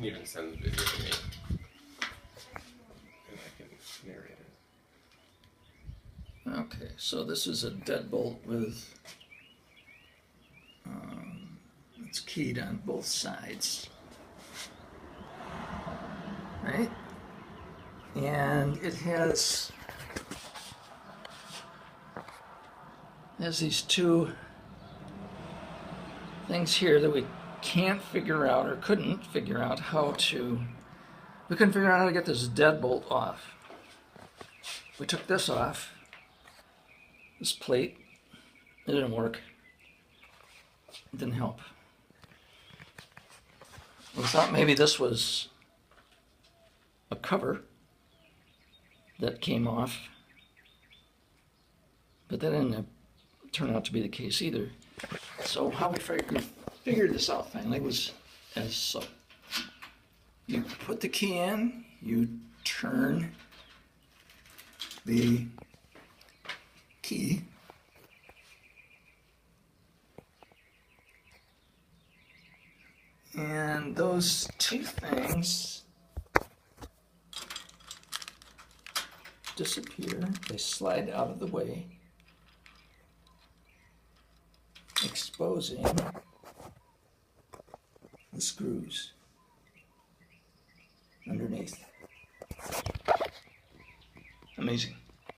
can even send the video to me, and I can narrate it. Okay, so this is a deadbolt with it's keyed on both sides, right? And it has these two things here that we can't figure out, or couldn't figure out how to. We couldn't figure out how to get this deadbolt off. We took this off, this plate. It didn't work. It didn't help. We thought maybe this was a cover that came off, but that didn't turn out to be the case either. So how we figured this out finally was as so. You put the key in, you turn the key, and those two things disappear. They slide out of the way, exposing the screws underneath. Amazing.